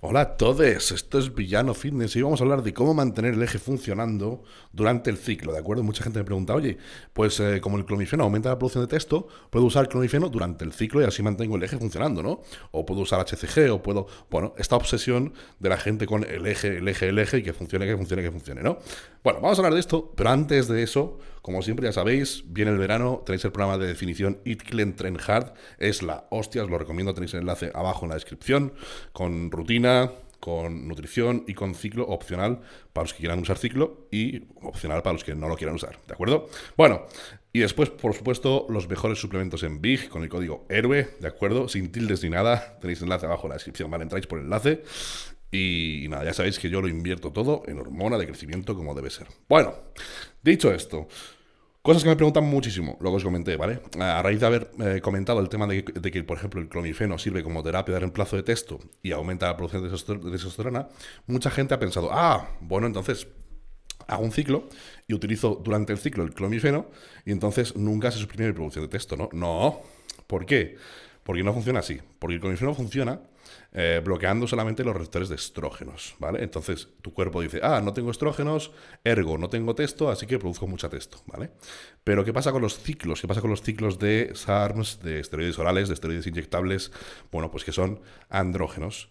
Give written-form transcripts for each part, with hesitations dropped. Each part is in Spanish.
Hola a todos, esto es Villano Fitness y vamos a hablar de cómo mantener el eje funcionando durante el ciclo, ¿de acuerdo? Mucha gente me pregunta, oye, pues como el clomifeno aumenta la producción de testo, ¿puedo usar clomifeno durante el ciclo y así mantengo el eje funcionando, ¿no? O puedo usar HCG, o puedo... Bueno, esta obsesión de la gente con el eje y que funcione, que funcione, que funcione, ¿no? Bueno, vamos a hablar de esto, pero antes de eso, como siempre ya sabéis, viene el verano, tenéis el programa de definición Eat Clean Train Hard, es la hostia, os lo recomiendo, tenéis el enlace abajo en la descripción, con rutina, con nutrición y con ciclo opcional para los que quieran usar ciclo y opcional para los que no lo quieran usar, ¿de acuerdo? Bueno, y después, por supuesto, los mejores suplementos en Big con el código HEROE, ¿de acuerdo? Sin tildes ni nada, tenéis el enlace abajo en la descripción, ¿vale? Entráis por el enlace y nada, ya sabéis que yo lo invierto todo en hormona de crecimiento como debe ser. Bueno, dicho esto, cosas que me preguntan muchísimo, lo que os comenté, ¿vale? A raíz de haber comentado el tema de que, por ejemplo, el clomifeno sirve como terapia de reemplazo de testo y aumenta la producción de testosterona, mucha gente ha pensado, bueno, entonces hago un ciclo y utilizo durante el ciclo el clomifeno y entonces nunca se suprime mi producción de testo, ¿no? No. ¿Por qué? Porque no funciona así. Porque el clomifeno funciona bloqueando solamente los receptores de estrógenos, ¿vale? Entonces tu cuerpo dice, no tengo estrógenos, ergo no tengo testo, así que produzco mucha testo, ¿vale? Pero ¿qué pasa con los ciclos? ¿Qué pasa con los ciclos de SARMs, de esteroides orales, de esteroides inyectables? Bueno, pues que son andrógenos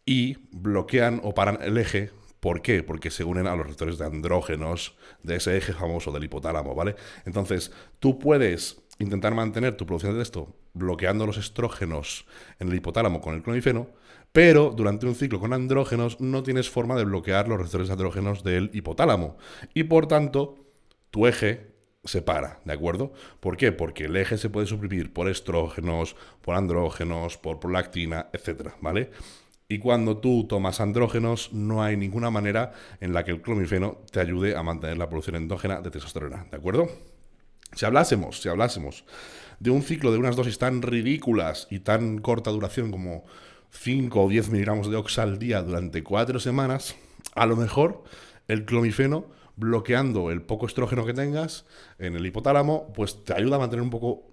y bloquean o paran el eje. ¿Por qué? Porque se unen a los receptores de andrógenos de ese eje famoso del hipotálamo, ¿vale? Entonces, tú puedes intentar mantener tu producción de testo bloqueando los estrógenos en el hipotálamo con el clomifeno, pero durante un ciclo con andrógenos no tienes forma de bloquear los receptores andrógenos del hipotálamo. Y por tanto, tu eje se para, ¿de acuerdo? ¿Por qué? Porque el eje se puede suprimir por estrógenos, por andrógenos, por prolactina, etcétera, ¿vale? Y cuando tú tomas andrógenos, no hay ninguna manera en la que el clomifeno te ayude a mantener la producción endógena de testosterona, ¿de acuerdo? Si hablásemos de un ciclo de unas dosis tan ridículas y tan corta duración como 5 o 10 miligramos de oxa al día durante 4 semanas, a lo mejor el clomifeno, bloqueando el poco estrógeno que tengas en el hipotálamo, pues te ayuda a mantener un poco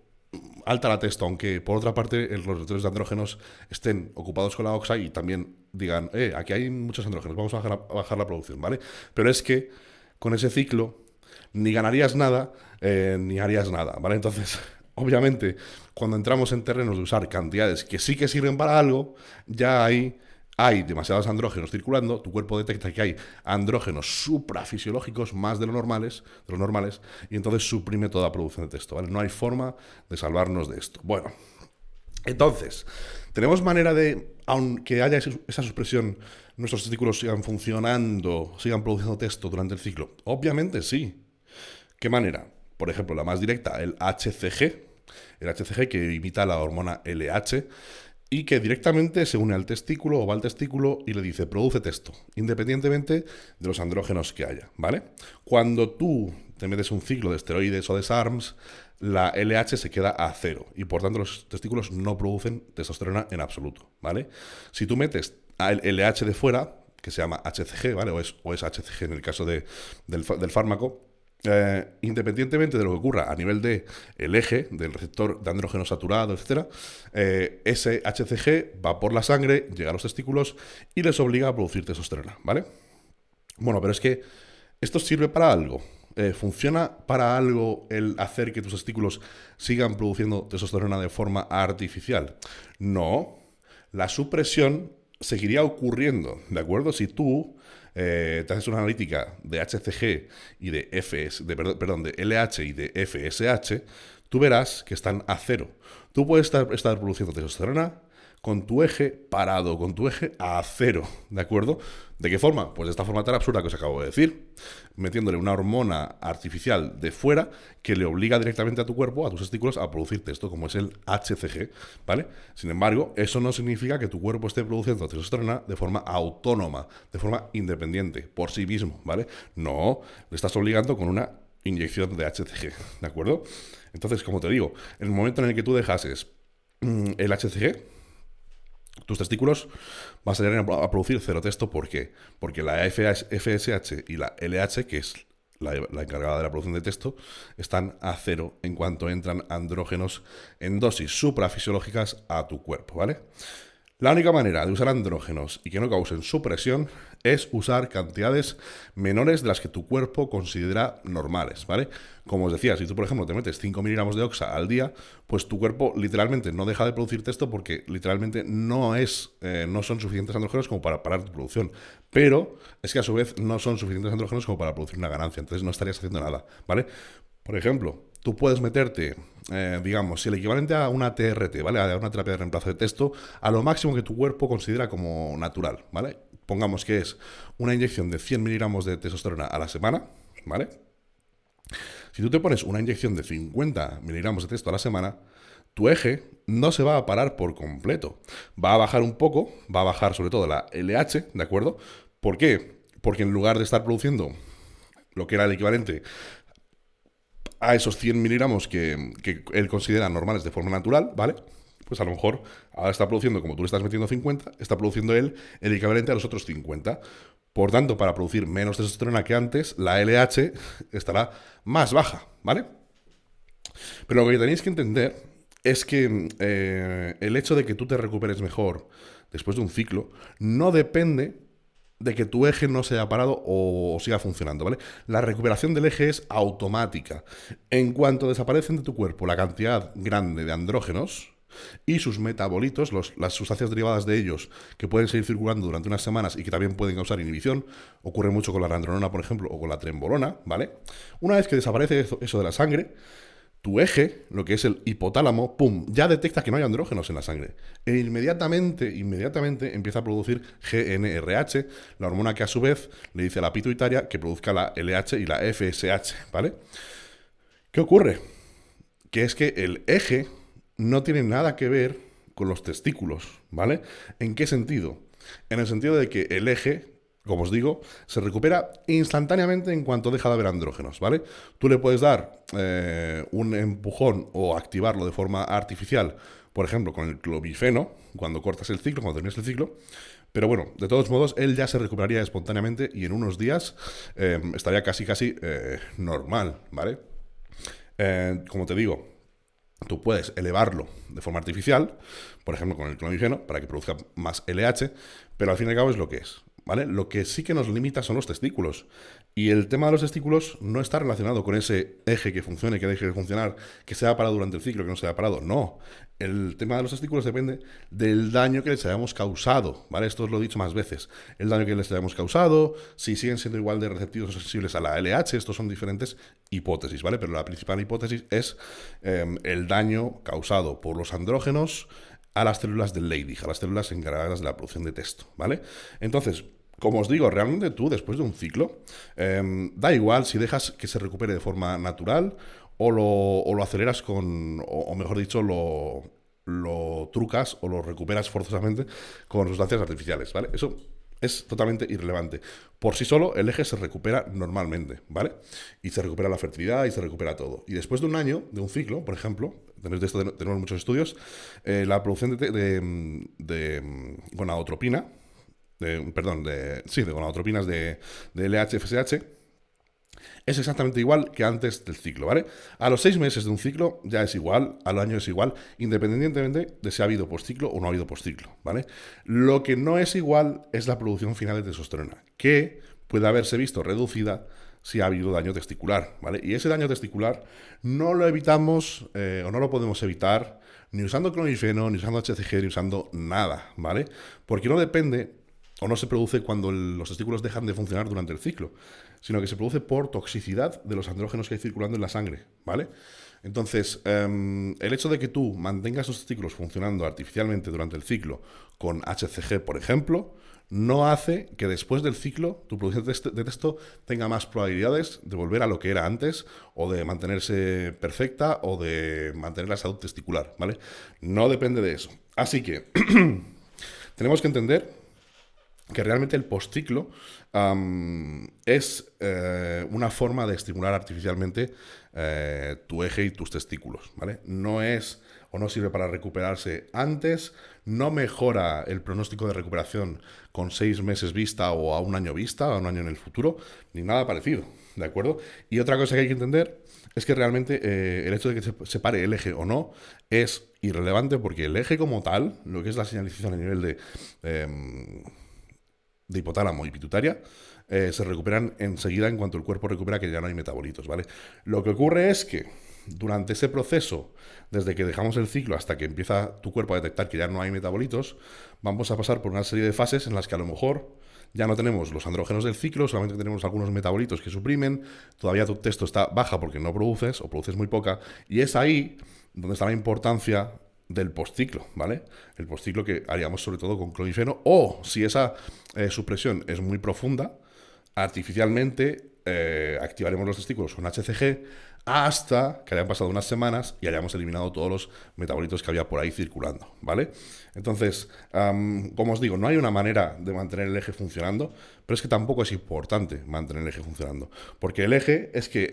alta la testo, aunque por otra parte los receptores de andrógenos estén ocupados con la oxa y también digan, aquí hay muchos andrógenos, vamos a bajar la producción, ¿vale? Pero es que con ese ciclo ni ganarías nada, ni harías nada, ¿vale? Entonces, obviamente, cuando entramos en terrenos de usar cantidades que sí que sirven para algo, ya hay demasiados andrógenos circulando, tu cuerpo detecta que hay andrógenos suprafisiológicos más de los normales, y entonces suprime toda producción de testo, ¿vale? No hay forma de salvarnos de esto. Bueno, entonces, ¿tenemos manera de, aunque haya esa supresión, nuestros testículos sigan funcionando, sigan produciendo testo durante el ciclo? Obviamente sí. ¿Qué manera? Por ejemplo, la más directa, el HCG que imita la hormona LH y que directamente se une al testículo o va al testículo y le dice produce testo, independientemente de los andrógenos que haya, ¿vale? Cuando tú te metes un ciclo de esteroides o de SARMs, la LH se queda a cero y por tanto los testículos no producen testosterona en absoluto, ¿vale? Si tú metes el LH de fuera, que se llama HCG, ¿vale? O es HCG en el caso del fármaco, independientemente de lo que ocurra a nivel de el eje, del receptor de andrógeno saturado, etcétera, ese HCG va por la sangre, llega a los testículos y les obliga a producir testosterona, ¿vale? Bueno, pero es que esto sirve para algo. ¿Funciona para algo el hacer que tus testículos sigan produciendo testosterona de forma artificial? No. La supresión seguiría ocurriendo, ¿de acuerdo? Si tú te haces una analítica de HCG y de perdón, de LH y de FSH, tú verás que están a cero. Tú puedes estar produciendo testosterona con tu eje parado, con tu eje a cero, ¿de acuerdo? ¿De qué forma? Pues de esta forma tan absurda que os acabo de decir, metiéndole una hormona artificial de fuera que le obliga directamente a tu cuerpo, a tus testículos, a producir testo, como es el HCG, ¿vale? Sin embargo, eso no significa que tu cuerpo esté produciendo testosterona de forma autónoma, de forma independiente, por sí mismo, ¿vale? No, le estás obligando con una inyección de HCG, ¿de acuerdo? Entonces, como te digo, en el momento en el que tú dejases el HCG, tus testículos van a salir a producir cero testo. ¿Por qué? Porque la FSH y la LH, que es la encargada de la producción de testo, están a cero en cuanto entran andrógenos en dosis suprafisiológicas a tu cuerpo, ¿vale? La única manera de usar andrógenos y que no causen supresión es usar cantidades menores de las que tu cuerpo considera normales, ¿vale? Como os decía, si tú, por ejemplo, te metes 5 miligramos de oxa al día, pues tu cuerpo literalmente no deja de producir esto porque literalmente no son suficientes andrógenos como para parar tu producción. Pero es que a su vez no son suficientes andrógenos como para producir una ganancia, entonces no estarías haciendo nada, ¿vale? Por ejemplo, tú puedes meterte, digamos, si el equivalente a una TRT, ¿vale? A una terapia de reemplazo de testo, a lo máximo que tu cuerpo considera como natural, ¿vale? Pongamos que es una inyección de 100 miligramos de testosterona a la semana, ¿vale? Si tú te pones una inyección de 50 miligramos de testo a la semana, tu eje no se va a parar por completo. Va a bajar un poco, va a bajar sobre todo la LH, ¿de acuerdo? ¿Por qué? Porque en lugar de estar produciendo lo que era el equivalente a esos 100 miligramos que él considera normales de forma natural, ¿vale? Pues a lo mejor ahora está produciendo, como tú le estás metiendo 50, está produciendo él el equivalente a los otros 50. Por tanto, para producir menos testosterona que antes, la LH estará más baja, ¿vale? Pero lo que tenéis que entender es que el hecho de que tú te recuperes mejor después de un ciclo no depende de que tu eje no se haya parado o siga funcionando, ¿vale? La recuperación del eje es automática. En cuanto desaparecen de tu cuerpo la cantidad grande de andrógenos y sus metabolitos, las sustancias derivadas de ellos, que pueden seguir circulando durante unas semanas y que también pueden causar inhibición, ocurre mucho con la nandrolona, por ejemplo, o con la trembolona, ¿vale? Una vez que desaparece eso de la sangre, tu eje, lo que es el hipotálamo, pum, ya detecta que no hay andrógenos en la sangre. E inmediatamente empieza a producir GnRH, la hormona que a su vez le dice a la pituitaria que produzca la LH y la FSH, ¿vale? ¿Qué ocurre? Que es que el eje no tiene nada que ver con los testículos, ¿vale? ¿En qué sentido? En el sentido de que el eje, como os digo, se recupera instantáneamente en cuanto deja de haber andrógenos, ¿vale? Tú le puedes dar un empujón o activarlo de forma artificial, por ejemplo, con el clomifeno, cuando cortas el ciclo, cuando terminas el ciclo, pero bueno, de todos modos, él ya se recuperaría espontáneamente y en unos días estaría casi normal, ¿vale? Como te digo, tú puedes elevarlo de forma artificial, por ejemplo con el clomifeno, para que produzca más LH, pero al fin y al cabo es lo que es, ¿vale? Lo que sí que nos limita son los testículos. Y el tema de los testículos no está relacionado con ese eje que funcione, que deje de funcionar, que se haya parado durante el ciclo, que no se haya parado. No. El tema de los testículos depende del daño que les hayamos causado, ¿vale? Esto os lo he dicho más veces. El daño que les hayamos causado, si siguen siendo igual de receptivos o sensibles a la LH, estos son diferentes hipótesis, ¿vale? Pero la principal hipótesis es el daño causado por los andrógenos a las células del Leydig, a las células encargadas de la producción de testo, ¿vale? Entonces, como os digo, realmente tú, después de un ciclo, da igual si dejas que se recupere de forma natural o lo aceleras o mejor dicho, lo trucas o lo recuperas forzosamente con sustancias artificiales, ¿vale? Eso es totalmente irrelevante. Por sí solo, el eje se recupera normalmente, ¿vale? Y se recupera la fertilidad y se recupera todo. Y después de un año, de un ciclo, por ejemplo, de esto tenemos muchos estudios, la producción de gonadotropina, de gonadotropinas de LH, FSH, es exactamente igual que antes del ciclo, ¿vale? A los 6 meses de un ciclo ya es igual, al año es igual, independientemente de si ha habido postciclo o no ha habido postciclo, ¿vale? Lo que no es igual es la producción final de testosterona, que puede haberse visto reducida si ha habido daño testicular, ¿vale? Y ese daño testicular no lo evitamos o no lo podemos evitar ni usando clomifeno, ni usando HCG, ni usando nada, ¿vale? Porque no depende o no se produce cuando los testículos dejan de funcionar durante el ciclo, sino que se produce por toxicidad de los andrógenos que hay circulando en la sangre, ¿vale? Entonces, el hecho de que tú mantengas los testículos funcionando artificialmente durante el ciclo con HCG, por ejemplo, no hace que después del ciclo tu producción de testo tenga más probabilidades de volver a lo que era antes o de mantenerse perfecta o de mantener la salud testicular, ¿vale? No depende de eso. Así que tenemos que entender que realmente el postciclo es una forma de estimular artificialmente tu eje y tus testículos, ¿vale? No es o no sirve para recuperarse antes, no mejora el pronóstico de recuperación con 6 meses vista o a un año vista, a un año en el futuro, ni nada parecido, ¿de acuerdo? Y otra cosa que hay que entender es que realmente el hecho de que se separe el eje o no es irrelevante porque el eje como tal, lo que es la señalización a nivel de hipotálamo y pituitaria, se recuperan enseguida en cuanto el cuerpo recupera que ya no hay metabolitos, ¿vale? Lo que ocurre es que durante ese proceso, desde que dejamos el ciclo hasta que empieza tu cuerpo a detectar que ya no hay metabolitos, vamos a pasar por una serie de fases en las que a lo mejor ya no tenemos los andrógenos del ciclo, solamente tenemos algunos metabolitos que suprimen, todavía tu testo está baja porque no produces o produces muy poca, y es ahí donde está la importancia del postciclo, ¿vale? El postciclo que haríamos sobre todo con clomifeno, o si esa supresión es muy profunda, artificialmente activaremos los testículos con HCG hasta que hayan pasado unas semanas y hayamos eliminado todos los metabolitos que había por ahí circulando, ¿vale? Entonces, como os digo, no hay una manera de mantener el eje funcionando, pero es que tampoco es importante mantener el eje funcionando, porque el eje es que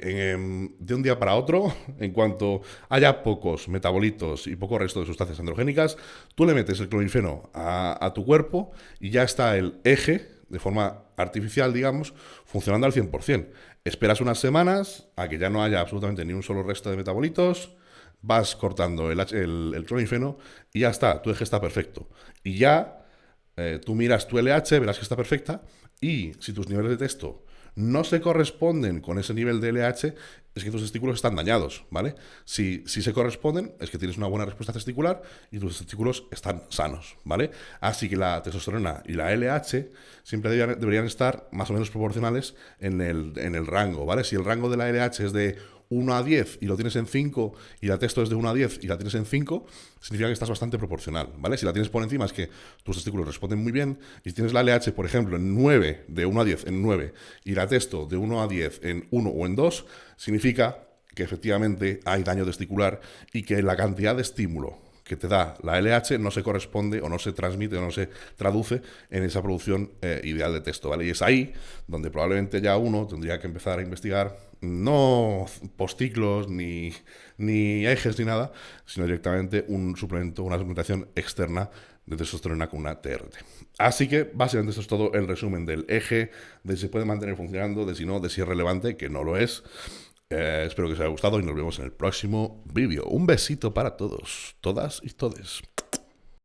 de un día para otro, en cuanto haya pocos metabolitos y poco resto de sustancias androgénicas, tú le metes el clomifeno a tu cuerpo y ya está el eje de forma artificial, digamos, funcionando al 100%. Esperas unas semanas a que ya no haya absolutamente ni un solo resto de metabolitos, vas cortando el clomifeno y ya está, tu eje está perfecto. Y ya tú miras tu LH, verás que está perfecta y si tus niveles de testo no se corresponden con ese nivel de LH, es que tus testículos están dañados, ¿vale? Si se corresponden, es que tienes una buena respuesta testicular y tus testículos están sanos, ¿vale? Así que la testosterona y la LH siempre deberían estar más o menos proporcionales en el rango, ¿vale? Si el rango de la LH es de 1 a 10 y lo tienes en 5 y la testo es de 1 a 10 y la tienes en 5, significa que estás bastante proporcional, ¿vale? Si la tienes por encima es que tus testículos responden muy bien y si tienes la LH, por ejemplo, en 9, de 1 a 10 en 9 y la testo de 1 a 10 en 1 o en 2, significa que efectivamente hay daño testicular y que la cantidad de estímulo que te da la LH no se corresponde o no se transmite o no se traduce en esa producción ideal de testo, ¿vale? Y es ahí donde probablemente ya uno tendría que empezar a investigar no postciclos ni ejes ni nada, sino directamente un suplemento, una suplementación externa de testosterona con una TRT. Así que básicamente esto es todo el resumen del eje, de si se puede mantener funcionando, de si no, de si es relevante, que no lo es. Espero que os haya gustado y nos vemos en el próximo vídeo. Un besito para todos, todas y todes.